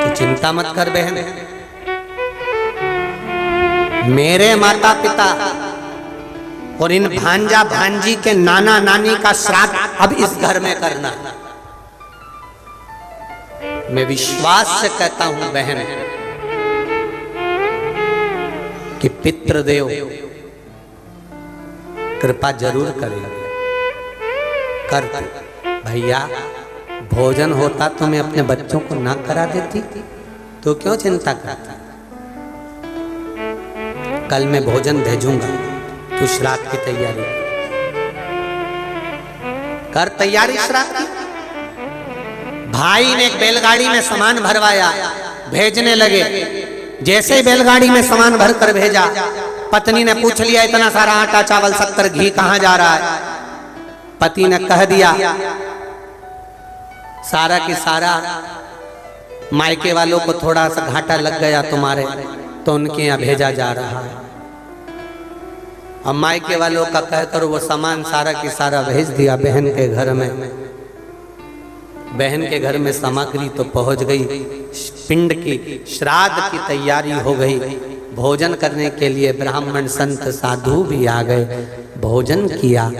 तो चिंता मत कर बहन, मेरे माता पिता और इन भांजा भांजी के नाना नानी का श्राद्ध अब इस घर में करना। मैं विश्वास से कहता हूं बहन कि पितृदेव कृपा जरूर करेंगे। कर भैया, भोजन होता तो मैं अपने बच्चों को ना करा देती, तो क्यों चिंता करता? कल मैं भोजन भेजूंगा, तू श्राद्ध की तैयारी कर। तैयारी श्राद्ध की। भाई ने एक बैलगाड़ी में सामान भरवाया, भेजने लगे। जैसे ही बैलगाड़ी में सामान भर कर भेजा, पत्नी ने पूछ लिया इतना सारा आटा चावल शक्कर घी कहां जा रहा है? पति ने कह दिया सारा की सारा मायके वालों को थोड़ा सा घाटा लग गया तुम्हारे, तो उनके यहाँ भेजा जा रहा है। अब मायके वालों का कहकर वो सामान सारा की सारा भेज दिया बहन के घर में। बहन के घर में सामग्री तो पहुंच गई, पिंड की श्राद्ध की तैयारी हो गई। भोजन करने के लिए ब्राह्मण संत साधु भी आ गए, भोजन किया।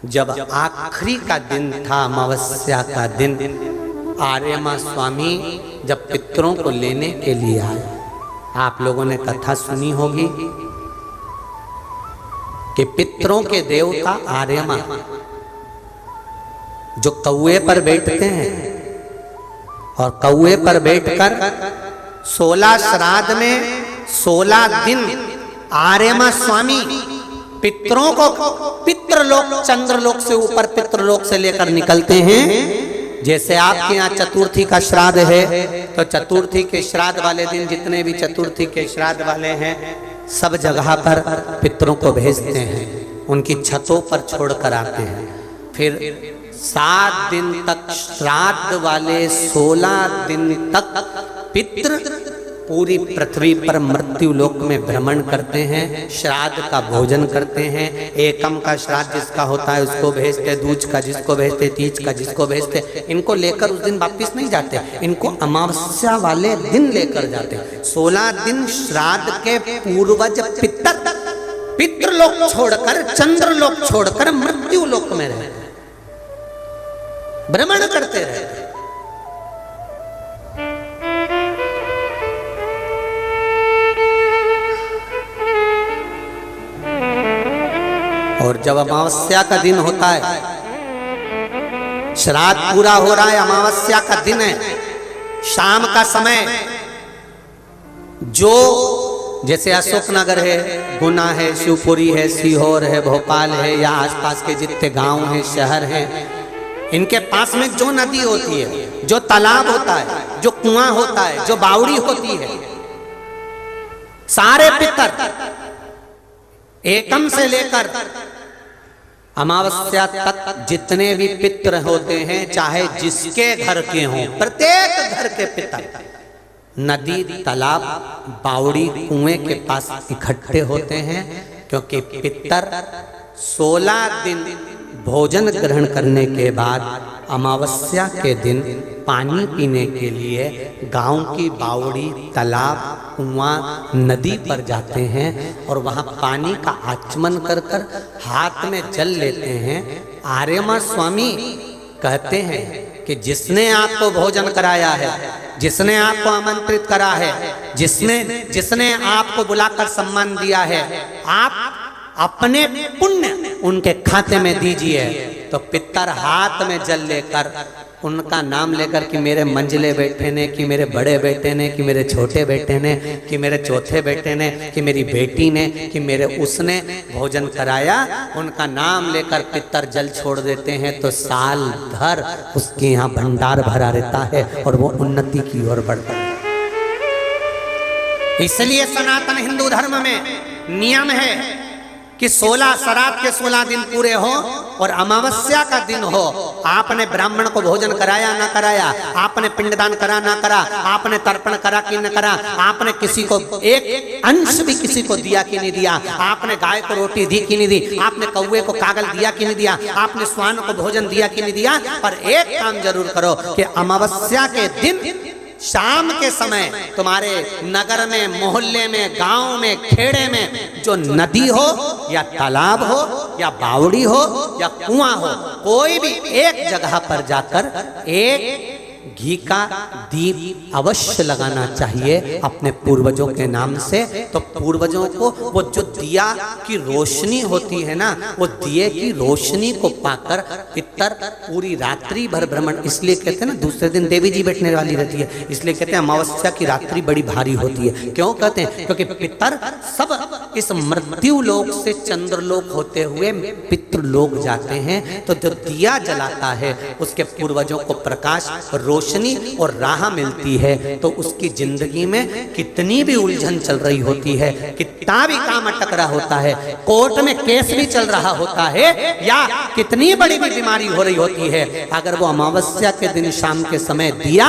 जब आखिरी का दिन था, अमावस्या का दिन, आर्यमा स्वामी जब पितरों को लेने के लिए आए, आप लोगों ने कथा सुनी होगी कि पितरों के देवता आर्यमा जो कौए पर बैठते हैं और कौए पर बैठकर 16 श्राद्ध में 16 दिन आर्यमा स्वामी पितरों को पितृलोक चंद्रलोक से ऊपर पितृलोक से लेकर निकलते हैं। जैसे आपके यहाँ चतुर्थी का श्राद्ध है, तो चतुर्थी के श्राद्ध वाले दिन जितने भी चतुर्थी के श्राद्ध वाले हैं, सब जगह पर पितरों को भेजते हैं, उनकी छतों पर छोड़कर आते हैं। फिर 7 दिन तक श्राद्ध वाले 16 दिन तक पितृ पूरी पृथ्वी पर मृत्यु लोक में भ्रमण करते हैं, श्राद्ध का भोजन करते हैं। एकम का श्राद्ध जिसका होता है उसको भेजते, दूज का जिसको भेजते, तीज का जिसको भेजते। इनको लेकर उस दिन वापिस नहीं जाते, इनको अमावस्या वाले दिन लेकर जाते। 16 दिन श्राद्ध के पूर्वज पितृलोक छोड़कर चंद्रलोक छोड़कर मृत्यु लोक में रहते, भ्रमण करते रहते। और जब अमावस्या का दिन होता है, श्राद्ध पूरा हो रहा है, अमावस्या का दिन है, शाम का समय, जो जैसे अशोकनगर है, गुना है, शिवपुरी है, सीहोर है, भोपाल है, या आसपास के जितने गांव हैं, शहर हैं, इनके पास में जो नदी होती है, जो तालाब होता है, जो कुआं होता है, जो बावड़ी होती है, सारे पितर एकम से लेकर अमावस्या तक जितने भी पितर होते हैं, चाहे जिसके घर के हों, प्रत्येक घर के पितर नदी, तालाब, बावड़ी, कुएं के पास इकट्ठे होते हैं। क्योंकि पितर 16 दिन भोजन ग्रहण करने के बाद अमावस्या के दिन पानी पीने के लिए गांव की बावड़ी, तालाब, कुआं, नदी पर जाते हैं और वहां पानी का आचमन कर कर हाथ में जल लेते हैं। आर्यमा स्वामी कहते हैं कि जिसने आपको भोजन कराया है, जिसने आपको आमंत्रित करा है, जिसने आपको बुलाकर सम्मान दिया है, आप अपने पुण्य उनके खाते में दीजिए। तो पितर हाथ में जल लेकर उनका नाम लेकर कि मेरे मंझले बेटे ने, कि मेरे बड़े बेटे ने, कि मेरे छोटे बेटे ने, कि मेरे चौथे बेटे ने, कि मेरी बेटी ने, कि मेरे उसने भोजन कराया, उनका नाम लेकर पितर जल छोड़ देते हैं। तो साल भर उसके यहाँ भंडार भरा रहता है और वो उन्नति की ओर बढ़ता है। इसलिए सनातन हिंदू धर्म में नियम है कि 16 श्राद्ध के 16 दिन पूरे हो और अमावस्या का दिन हो, आपने ब्राह्मण को भोजन कराया ना कराया, आपने पिंडदान करा ना करा, आपने तर्पण करा कि न करा, आपने किसी को एक अंश भी किसी को दिया कि नहीं दिया, आपने गाय को रोटी दी कि नहीं दी, आपने कौवे को कागल दिया कि नहीं दिया, आपने श्वान को भोजन दिया कि नहीं दिया, पर एक काम जरूर करो कि अमावस्या के दिन शाम के समय तुम्हारे नगर में, मोहल्ले में, गांव में, खेड़े में जो नदी हो या तालाब हो या बावड़ी हो या कुआं हो, कोई भी एक जगह पर जाकर एक घी का दीप अवश्य लगाना चाहिए अपने पूर्वजों के नाम से। तो पूर्वजों को वो जो दिया की रोशनी होती है ना, वो दिए की रोशनी को पाकर पितर पूरी रात्रि भर भ्रमण, इसलिए कहते हैं ना दूसरे दिन देवी जी बैठने वाली रहती है, इसलिए कहते हैं अमावस्या की रात्रि बड़ी भारी होती है। क्यों कहते हैं? क्योंकि पितर सब इस मृत्यु लोक से चंद्रलोक होते हुए पितृलोक जाते हैं। तो जो दिया जलाता है उसके पूर्वजों को प्रकाश, रोशनी और राह मिलती है। तो उसकी जिंदगी में कितनी भी उलझन चल रही होती है, कितना भी काम अटक रहा होता है, कोर्ट में केस भी चल रहा होता है, या कितनी बड़ी भी बीमारी हो रही होती है, अगर वो अमावस्या के दिन शाम के समय दिया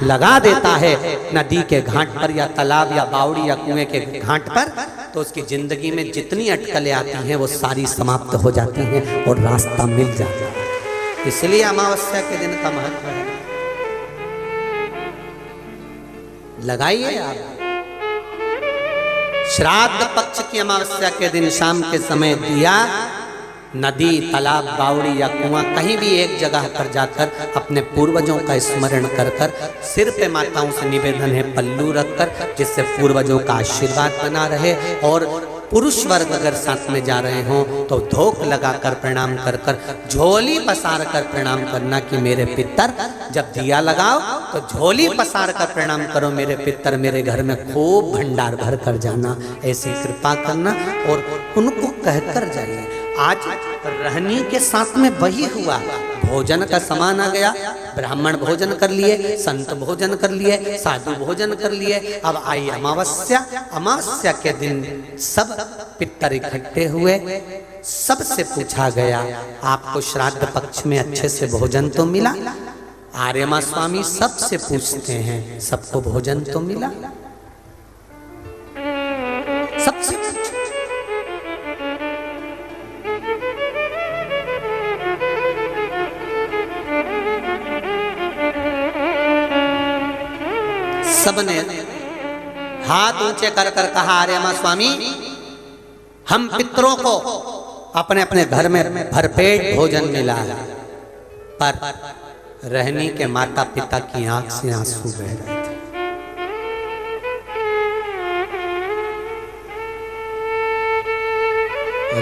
लगा देता है नदी के घाट पर या तालाब या बावड़ी या कुएं के घाट पर, तो उसकी जिंदगी में जितनी अटकलें आती हैं वो सारी समाप्त हो जाती हैं और रास्ता मिल जाता है। इसलिए अमावस्या के दिन का महत्व है। लगाइए आप। श्राद्ध पक्ष की अमावस्या के दिन शाम के समय दिया नदी, तालाब, बावड़ी या कुआं कहीं भी एक जगह पर जाकर अपने पूर्वजों का स्मरण कर कर सिर पे माताओं से निवेदन है पल्लू रखकर, जिससे पूर्वजों का आशीर्वाद बना रहे। और पुरुष वर्ग अगर साथ में जा रहे हों तो धोख लगाकर प्रणाम कर कर, झोली पसार कर प्रणाम करना कि मेरे पितर, जब दिया लगाओ तो झोली पसार कर प्रणाम करो, मेरे पितर मेरे घर में खूब भंडार भर कर जाना, ऐसी कृपा करना और उनको कहकर जाइए। आज रहनी के साथ में वही हुआ, भोजन का सामान आ गया, ब्राह्मण भोजन कर लिए, संत भोजन कर लिए, साधु भोजन कर लिए। अब आई अमावस्या, अमावस्या के दिन सब पितर इकट्ठे हुए, सबसे पूछा गया आपको श्राद्ध पक्ष में अच्छे से भोजन तो मिला? आर्यमा स्वामी सबसे पूछते हैं, सबको भोजन तो मिला? सबसे सबने हाथ ऊंचे कर कर कहा, आर्यमा स्वामी हम पितरों को अपने अपने घर में भरपेट भोजन मिला है, पर रहनी के माता पिता की आंख से आंसू बह रहे थे।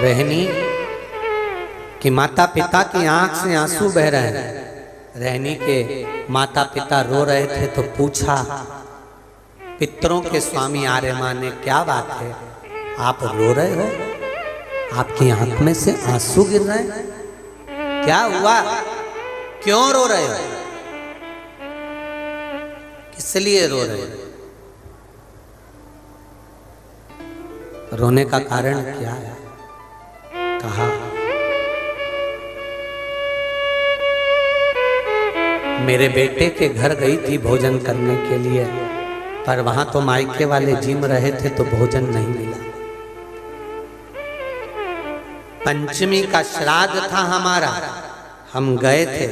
रहनी कि माता पिता की आंख से आंसू बह रहे हैं। रहनी के माता पिता रो रहे थे तो पूछा, पितरों के स्वामी आर्यमा ने, क्या बात है आप रो रहे हो? आपकी आंख में से आंसू गिर रहे हैं, क्या हुआ? क्यों रो रहे हो? किस लिए रो रहे हो? रोने का कारण क्या है? कहा, मेरे बेटे के घर गई थी भोजन करने के लिए, पर वहां तो मायके वाले जिम रहे थे तो भोजन नहीं मिला। पंचमी का श्राद्ध था हमारा, हम गए थे,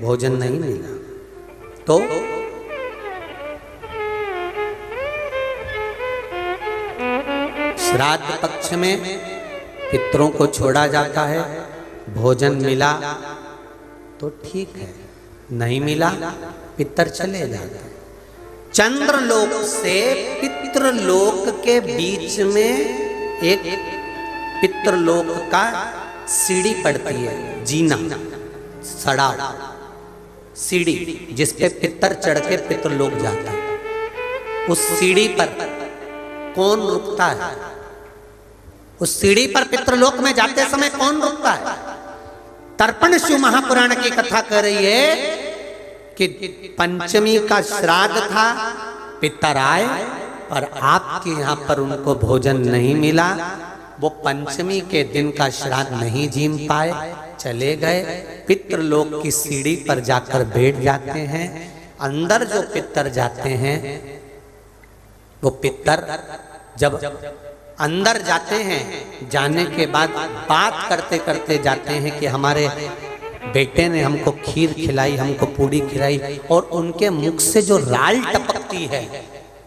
भोजन नहीं मिला। तो श्राद्ध पक्ष में पितरों को छोड़ा जाता है, भोजन मिला तो ठीक है, नहीं मिला पितर चले जाते हैं। चंद्रलोक से पितृलोक के बीच में एक पितृलोक का सीढ़ी पड़ती है, जीना, सड़ाव, सीढ़ी जिस पे पितर चढ़ के पितृलोक जाता है। उस सीढ़ी पर कौन रुकता है? उस सीढ़ी पर पितृलोक में जाते समय कौन रुकता है? तर्पण शिव महापुराण की कथा कह रही है कि पंचमी का श्राद्ध था, पितर आए पर आपके यहाँ पर उनको भोजन नहीं मिला, वो पंचमी के दिन का श्राद्ध नहीं जीम पाए, चले गए। पितृलोक की सीढ़ी पर जाकर बैठ जाते हैं। अंदर जो पितर जाते हैं, वो पितर जब अंदर जाते हैं, जाने के बाद बात करते करते जाते हैं कि हमारे बेटे ने हमको खीर खिलाई, हमको पूड़ी खिलाई, और उनके मुख से जो राल टपकती है,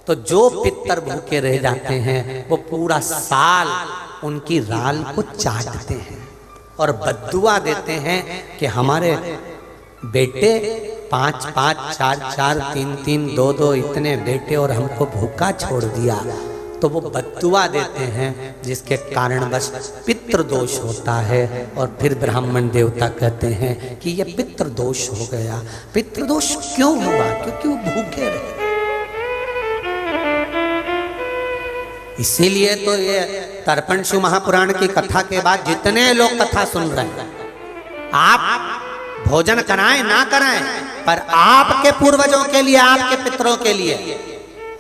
तो जो पितर भूखे रह जाते हैं वो पूरा साल उनकी राल को चाटते हैं और बद्दुआ देते हैं कि हमारे बेटे 5 5 4 4 3 3 2 2 इतने बेटे और हमको भूखा छोड़ दिया। तो वो बद्दुआ देते हैं, जिसके कारणवश पितृदोष होता है। और फिर ब्राह्मण देवता कहते हैं कि ये पितृदोष हो गया। पितृदोष क्यों हुआ? क्योंकि वो भूखे रहे। इसीलिए तो ये तर्पण शिव महापुराण की कथा के बाद जितने लोग कथा सुन रहे हैं, आप भोजन कराएं ना कराएं, पर आपके पूर्वजों के लिए, आपके पितरों के लिए,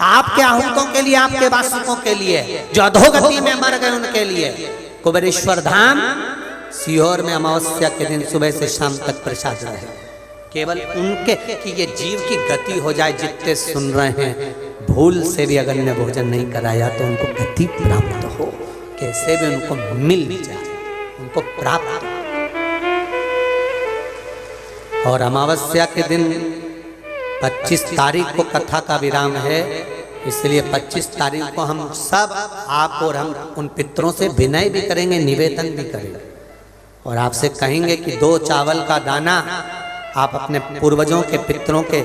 आपके आहूतों के लिए, आपके वासुकों के लिए, जो अधोगति में मर गए उनके लिए कुबेरेश्वर धाम सीहोर में अमावस्या के दिन सुबह से शाम तक प्रसाद रहे। केवल उनके कि ये जीव की गति हो जाए। जितने सुन रहे हैं, भूल से भी अगर ने भोजन नहीं कराया तो उनको गति प्राप्त हो, कैसे भी उनको मिल जाए, उनको प्राप्त हो। और अमावस्या के दिन 25 तारीख को कथा का विराम है, इसलिए 25 तारीख को हम सब, आप और हम, उन पितरों से विनय भी करेंगे, निवेदन भी करेंगे और आपसे कहेंगे कि 2 चावल का दाना आप अपने पूर्वजों के, पितरों के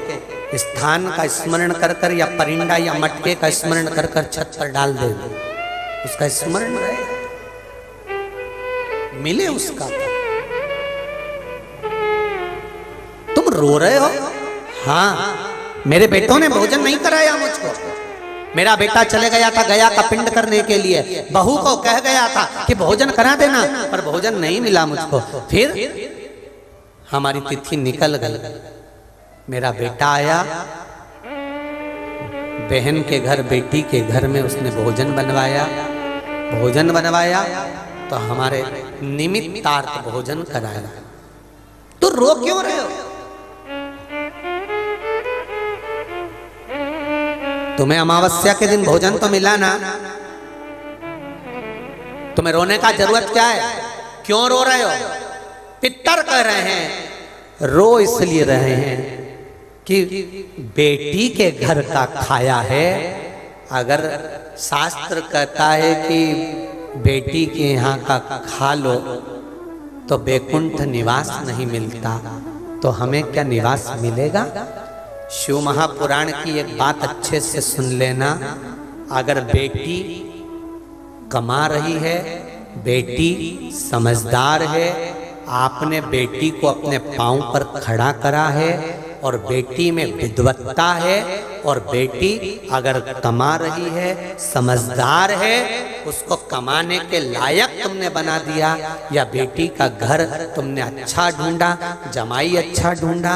स्थान का स्मरण कर कर, या परिंदा या मटके का स्मरण कर कर छत पर डाल दे, उसका स्मरण रहे, मिले उसका। तुम रो रहे हो? हाँ, मेरे बेटों ने भोजन नहीं कराया मुझको। मेरा बेटा चले गया था गया का पिंड करने के लिए, बहू को कह गया था कि भोजन करा देना, पर भोजन नहीं मिला मुझको। फिर हमारी तिथि निकल गई। मेरा बेटा आया, बहन के घर, बेटी के घर में उसने भोजन बनवाया। भोजन बनवाया तो हमारे निमित्तार्थ भोजन कराया। तो रो क्यों रहे हो? तुम्हें अमावस्या के दिन भोजन तो मिला ना, तुम्हें रोने का जरूरत क्या है? क्यों रो रहे हो? पितर कह रहे हैं, रो इसलिए रहे हैं कि बेटी के घर का खाया है। अगर शास्त्र कहता है कि बेटी के यहाँ का खा लो तो बैकुंठ निवास नहीं मिलता, तो हमें क्या निवास मिलेगा? शिव महापुराण की एक बात अच्छे से सुन लेना। अगर बेटी कमा रही है, बेटी समझदार है, आपने बेटी को अपने पांव पर खड़ा करा है और बेटी में विद्वत्ता है, और बेटी अगर कमा रही है, समझदार है, उसको कमाने के लायक तुमने बना दिया, या बेटी का घर तुमने अच्छा ढूंढा, जमाई अच्छा ढूंढा,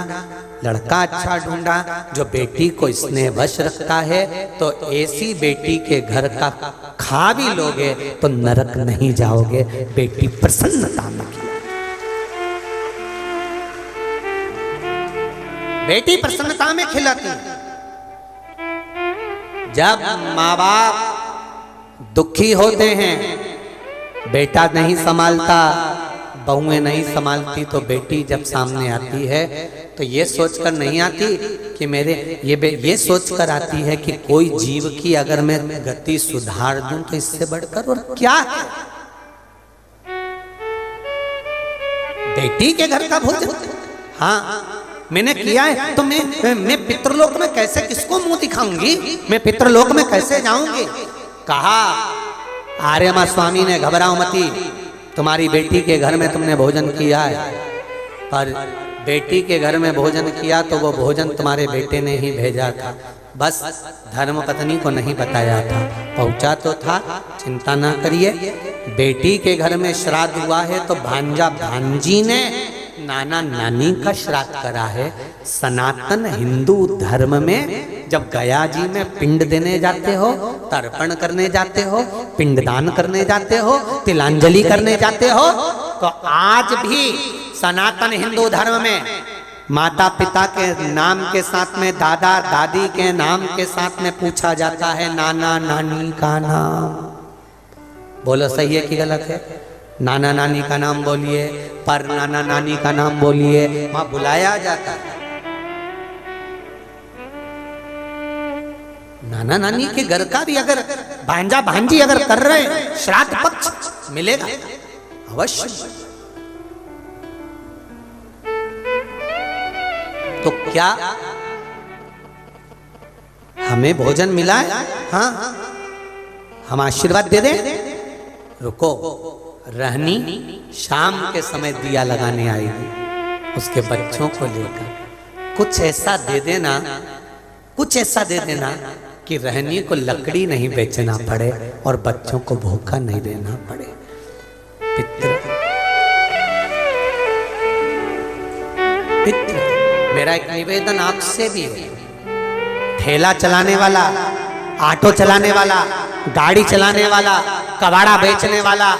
लड़का अच्छा ढूंढा जो बेटी को स्नेहवश रखता है, तो ऐसी बेटी के घर का खा भी लोगे तो नरक नहीं जाओगे। बेटी प्रसन्नता में खिला, बेटी प्रसन्नता में खिलाती है। जब माँ बाप दुखी होते हैं, बेटा नहीं संभालता, बहुएं नहीं संभालती, तो बेटी जब सामने आती है तो ये सोचकर नहीं आती कि मेरे ये सोचकर आती है कि कोई जीव की अगर मैं गति सुधार दूं तो इससे बढ़कर और क्या है। बेटी के घर का भोजन, हाँ मैंने किया है, तो मैं पितृलोक में कैसे, किसको मुंह दिखाऊंगी? मैं पितृलोक में कैसे जाऊंगी? कहा आर्यमा स्वामी ने, घबराओ मती, तुम्हारी बेटी के घर में तुमने भोजन किया है, पर बेटी के घर में भोजन किया तो वो भोजन तुम्हारे बेटे ने ही भेजा था, बस धर्म पत्नी को नहीं बताया था, पहुंचा तो था, चिंता ना करिए। बेटी के घर में श्राद्ध हुआ है तो भांजा भांजी ने नाना नानी का श्राद्ध करा है। सनातन हिंदू धर्म में जब गया जी में पिंड देने जाते हो, तर्पण करने जाते हो, पिंडदान करने जाते हो, तिलांजलि करने जाते हो, तो आज भी सनातन हिंदू धर्म में माता पिता के नाम के साथ में, दादा दादी के नाम के साथ में पूछा जाता है नाना नानी का नाम। बोलो सही है कि गलत है? नाना नानी का नाम बोलिए, पर नाना नानी का नाम बोलिए, वहां बुलाया जाता है। नाना नानी के घर का भी अगर भांजा भांजी अगर कर रहे हैं, श्राद्ध पक्ष मिलेगा अवश्य। तो क्या हमें भोजन मिला है? हाँ, हम आशीर्वाद दे दें। रुको, रहनी शाम के समय दिया लगाने आएगी उसके बच्चों को लेकर। कुछ ऐसा दे देना, कुछ ऐसा दे देना कि रहनी को लकड़ी नहीं बेचना पड़े और बच्चों को भूखा नहीं देना पड़े। पितृ पितृ मेरा एक निवेदन आपसे भी है। ठेला चलाने वाला, ऑटो चलाने वाला, गाड़ी चलाने वाला, कबाड़ा बेचने वाला,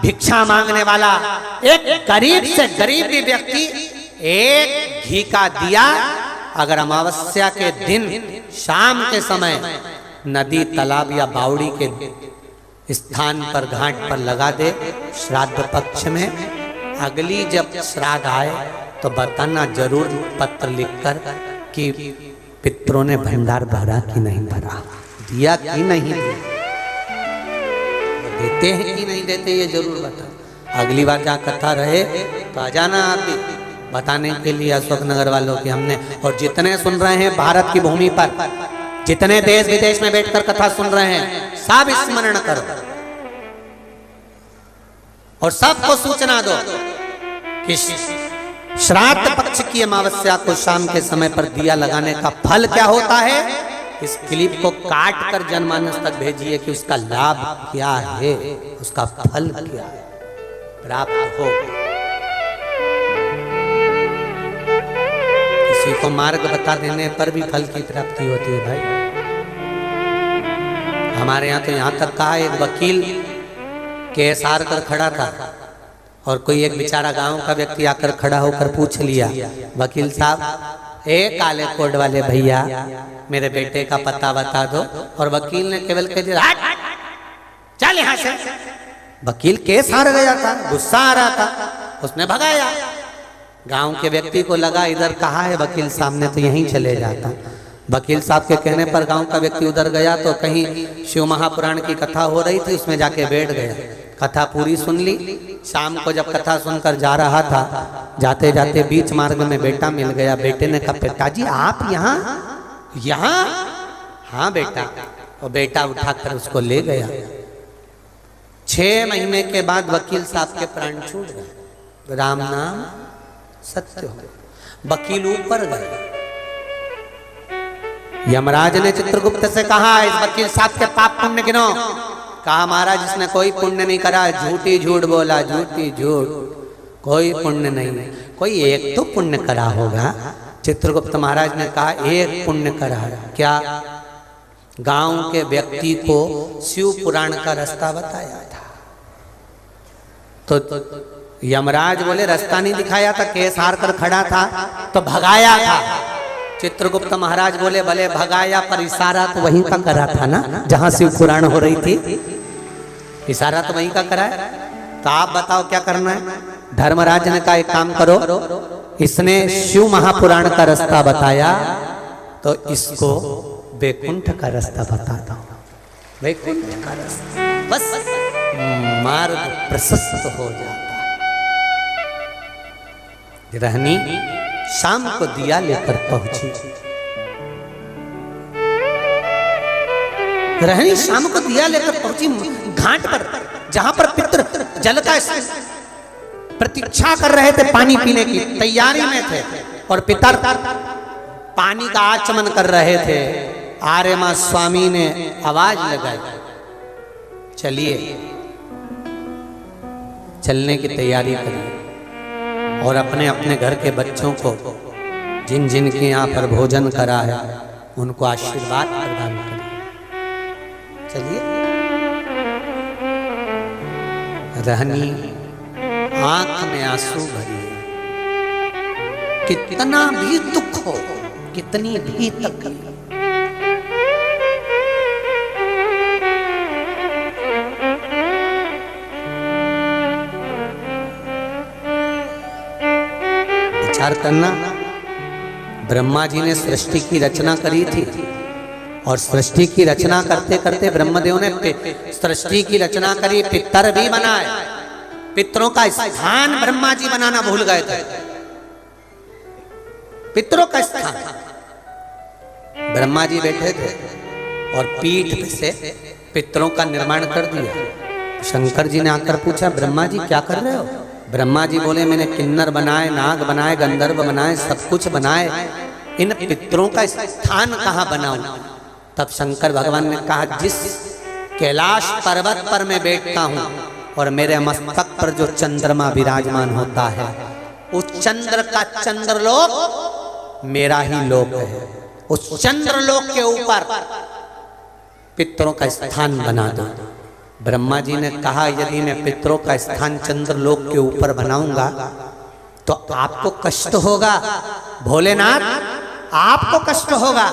भिक्षा मांगने वाला, एक गरीब से गरीब भी व्यक्ति एक घी का दिया अगर अमावस्या के दिन शाम के समय नदी, तालाब या बावड़ी के स्थान पर, घाट पर लगा दे श्राद्ध पक्ष में, अगली जब श्राद्ध आए तो बताना जरूर पत्र लिखकर कि पितरों ने भंडार भरा कि नहीं भरा, दिया कि नहीं दिया, देते हैं कि नहीं देते, ये जरूर बता। अगली बार जहाँ कथा रहे तो आ जाना आप भी बताने के लिए अशोकनगर वालों की हमने। और जितने सुन रहे हैं भारत की भूमि पर, जितने देश विदेश में बैठकर कथा सुन रहे हैं, सब स्मरण करो और सबको सूचना दो कि श्राद्ध पक्ष की अमावस्या को शाम के समय पर दिया लगाने का फल क्या होता है। इस क्लिप को काट कर जनमानस तक भेजिए कि उसका लाभ क्या है, उसका फल क्या है, प्राप्त हो। किसी को मार्ग बता देने पर भी फल की प्राप्ति होती है भाई। हमारे यहाँ तो यहाँ तक कहा, एक वकील केस हार कर खड़ा था और कोई एक बेचारा गांव का व्यक्ति आकर खड़ा होकर पूछ लिया, वकील साहब ए काले कोट वाले भैया मेरे बेटे का पता बता दो। और वकील ने केवल कह दिया चल यहाँ से। वकील केस हार गया था, गुस्सा आ रहा था, उसने भगाया। गांव के व्यक्ति को लगा इधर कहा है वकील साहब ने, तो यहीं चले जाता। वकील साहब के कहने पर गांव का व्यक्ति उधर गया तो कहीं शिव महापुराण की कथा हो रही थी, उसमें जाके बैठ गया। कथा पूरी सुन ली। शाम को जब कथा सुनकर जा रहा था, जाते जाते बीच मार्ग में बेटा मिल गया। बेटे ने कहा पिताजी आप यहाँ यहाँ? हाँ बेटा। और बेटा उठाकर उसको ले गया। 6 महीने के बाद वकील साहब के प्राण छूट गए। राम नाम सत्य हो। वकील ऊपर गए। यमराज ने चित्रगुप्त से कहा इस वकील साहब के पाप पुण्य गिनो। कहा महाराज इसने कोई पुण्य नहीं करा, झूठी झूठ बोला, झूठी झूठ, कोई पुण्य नहीं। कोई एक तो पुण्य करा होगा। चित्रगुप्त महाराज ने कहा एक पुण्य करा है। क्या? गांव के व्यक्ति को शिव पुराण का रास्ता बताया था। तो यमराज बोले रास्ता नहीं दिखाया था, केस हार कर खड़ा था तो भगाया था। चित्रगुप्त महाराज बोले भले भगाया पर इशारा तो वहीं का करा था ना, जहां शिव पुराण हो रही थी। इशारा तो वहीं का करा है। तो आप बताओ क्या करना है? धर्मराज ने कहा एक काम करो, इसने शिव महापुराण का रास्ता बताया तो इसको वैकुंठ का रास्ता बता दो। वैकुंठ का रास्ता, बस मार्ग प्रशस्त हो जाता। रहनी शाम को दिया लेकर पहुंची। रहनी शाम को दिया लेकर पहुंची घाट पर, जहां पर पितर जल का प्रतीक्षा कर रहे थे, पानी पीने की तैयारी में थे और पितर पानी का आचमन कर रहे थे। आर्यमा स्वामी ने आवाज लगाई चलिए, चलने की तैयारी करिए और अपने अपने घर के बच्चों को जिन जिन के यहाँ पर भोजन करा है उनको आशीर्वाद प्रदान करिए। चलिए। रहनी आंख में आंसू भरिए। कितना भी दुख हो, कितनी भी तकलीफ, करना, ब्रह्मा जी ने सृष्टि की रचना करी थी और सृष्टि की रचना करते करते ब्रह्मदेव ने सृष्टि की रचना करी, पितर भी बनाए। पितरों का स्थान ब्रह्मा जी बनाना भूल गए थे। पितरों का स्थान ब्रह्मा जी बैठे थे और पीठ से पितरों का निर्माण कर दिया। शंकर जी ने आकर पूछा, ब्रह्मा जी क्या कर रहे हो? ब्रह्मा जी बोले, मैंने किन्नर बनाए, नाग बनाए, गंधर्व बनाए, सब कुछ बनाए, इन पितरों का स्थान कहाँ बनाऊं? तब शंकर भगवान ने कहा, जिस कैलाश पर्वत पर मैं बैठता हूं और मेरे मस्तक पर जो चंद्रमा विराजमान होता है, उस चंद्र का चंद्रलोक मेरा ही लोक है। उस चंद्रलोक के ऊपर पितरों का स्थान बना दो। ब्रह्मा जी ने कहा, यदि मैं पितरों का स्थान चंद्रलोक के ऊपर बनाऊंगा तो आपको कष्ट होगा भोलेनाथ, आपको कष्ट होगा।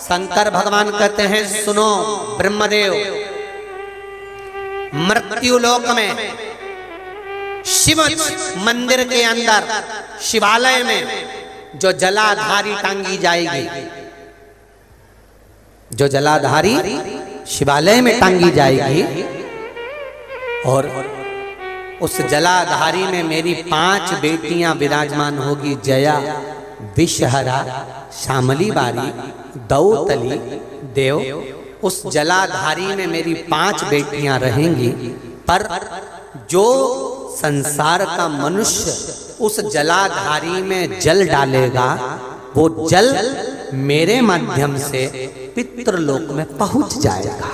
शंकर भगवान कहते हैं, सुनो ब्रह्मदेव, मृत्यु लोक में शिव मंदिर के अंदर शिवालय में जो जलाधारी टांगी जाएगी, जो जलाधारी शिवालय में टांगी जाएगी, और उस जलाधारी में मेरी 5 बेटियां विराजमान होगी, जया, विषहरा, शामली बारी, दौतली, देव। उस जलाधारी में मेरी 5 बेटियां रहेंगी, पर जो संसार का मनुष्य उस जलाधारी में जल डालेगा, वो जल मेरे माध्यम से पितृलोक में पहुंच जाएगा।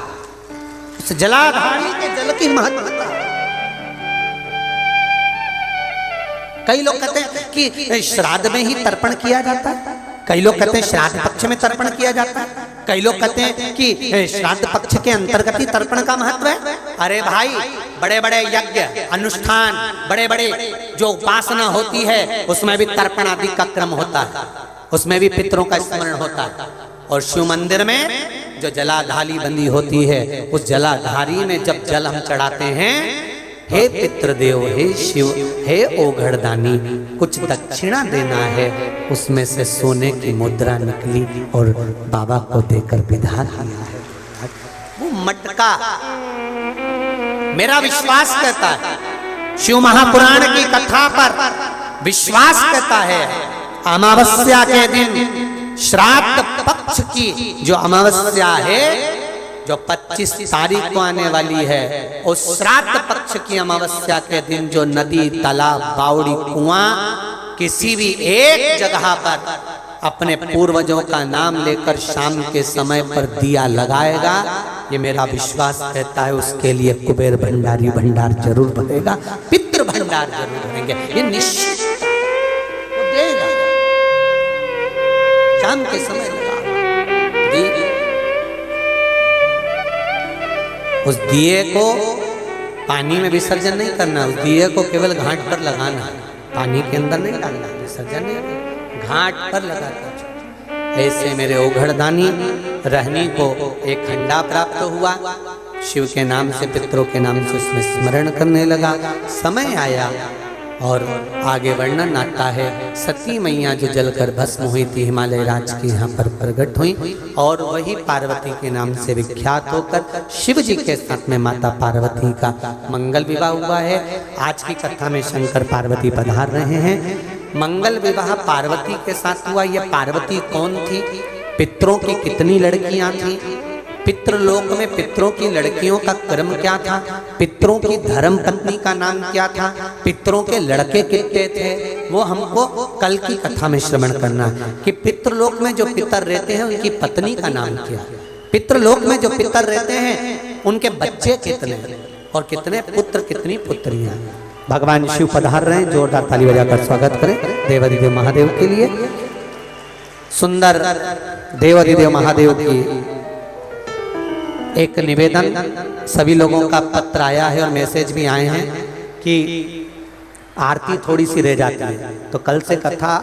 उस जलाधारी के जल की महत्वता। कई लोग कहते हैं कि श्राद्ध में ही तर्पण किया जाता है, कई लोग कहते हैं श्राद्ध पक्ष में तर्पण किया जाता है, कई लोग कहते हैं कि श्राद्ध पक्ष के अंतर्गत ही तर्पण का महत्व है। अरे भाई, बड़े बड़े यज्ञ अनुष्ठान, बड़े बड़े जो उपासना होती है, उसमें भी तर्पण आदि का क्रम होता है, उसमें भी पितरों का स्मरण होता है। और शिव मंदिर में जो जलाधारी बंदी होती है, उस जलाधारी में जब जल हम चढ़ाते हैं, हे पितृदेव, हे शिव, हे ओघड़दानी, कुछ दक्षिणा देना है। उसमें से सोने की मुद्रा निकली और बाबा को देकर विधा किया है। वो मटका मेरा विश्वास कहता है, शिव महापुराण की कथा पर विश्वास कहता है, अमावस्या के दिन श्राद्ध पक्ष की जो अमावस्या है, जो 25 तारीख को आने वाली है, उस श्राद्ध पक्ष की अमावस्या के दिन जो नदी, तालाब, बावड़ी, कुआं, किसी भी एक जगह पर अपने पूर्वजों का नाम लेकर शाम के समय पर दिया लगाएगा, ये मेरा विश्वास कहता है, उसके लिए कुबेर भंडारी भंडार जरूर भरेगा, पितृ भंडार जरूर भरेंगे, ये निश्चित देगा। शाम के समय उस दिए को पानी में विसर्जन नहीं करना, उस दिए को केवल घाट पर लगाना, पानी के अंदर नहीं डालना, विसर्जन नहीं, घाट पर लगाकर। ऐसे मेरे ओघड़दानी रहनी को एक खंडा प्राप्त हुआ, शिव के नाम से, पितरों के नाम से उसमें स्मरण करने लगा। समय आया और आगे वर्णन आता है, सती मैया जो जलकर भस्म हुई थी, हिमालय राज की यहाँ पर प्रकट हुई और वही पार्वती के नाम से विख्यात होकर शिव जी के साथ में माता पार्वती का मंगल विवाह हुआ है। आज की कथा में शंकर पार्वती पधार रहे हैं। मंगल विवाह पार्वती के साथ हुआ। यह पार्वती कौन थी? पितरों की कितनी लड़कियां थी? पितृलोक में पितरों की लड़कियों का क्रम क्या था? पितरों की धर्म पत्नी का नाम क्या था? पितरों के लड़के कितने थे? वो हमको कल की कथा में श्रवण करना है कि पितृलोक में जो पितर रहते हैं उनकी पत्नी का नाम क्या है, पितृलोक में जो पितर रहते हैं उनके बच्चे कितने और कितने पुत्र, कितनी पुत्रियां। भगवान शिव पधार रहे हैं, जोरदार ताली बजाकर स्वागत करें देवाधिदेव महादेव के लिए। सुंदर देवाधिदेव महादेव की एक निवेदन, सभी लोगों का पत्र आया है और मैसेज भी आए हैं कि आरती थोड़ी सी रह जाती है, तो कल से कथा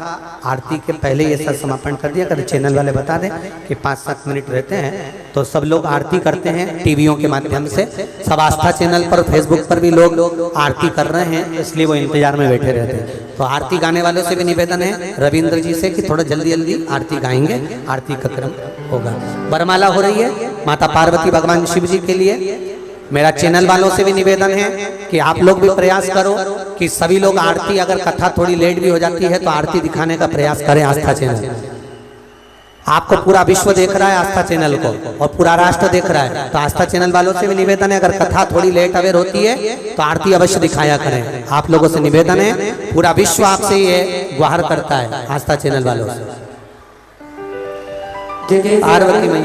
आरती के पहले ये सब समापन कर दिया कर। चैनल वाले बता दें कि 5-7 मिनट रहते हैं, तो सब लोग आरती करते हैं टीवियों के माध्यम से। सब आस्था चैनल पर, फेसबुक पर भी लोग आरती कर रहे हैं, इसलिए वो इंतजार में बैठे रहते हैं। तो आरती गाने वालों से भी निवेदन है रविंद्र जी से कि थोड़ा जल्दी जल्दी आरती गाएंगे, आरती का क्रम होगा। वरमाला हो रही है माता पार्वती भगवान शिव जी के लिए। मेरा चैनल वालों से भी निवेदन है कि आप लोग भी प्रयास करो कि सभी लोग आरती, अगर कथा थोड़ी लेट भी हो जाती है तो आरती दिखाने का प्रयास करें आस्था चैनल। आपको पूरा विश्व देख रहा है आस्था चैनल को, और पूरा राष्ट्र देख रहा है, तो आस्था चैनल वालों से भी निवेदन है अगर कथा थोड़ी लेट अवेयर होती है तो आरती अवश्य दिखाया करें। आप लोगों से निवेदन है, पूरा विश्व आपसे ये गुहार करता है आस्था चैनल वालों से। पार्वती मैया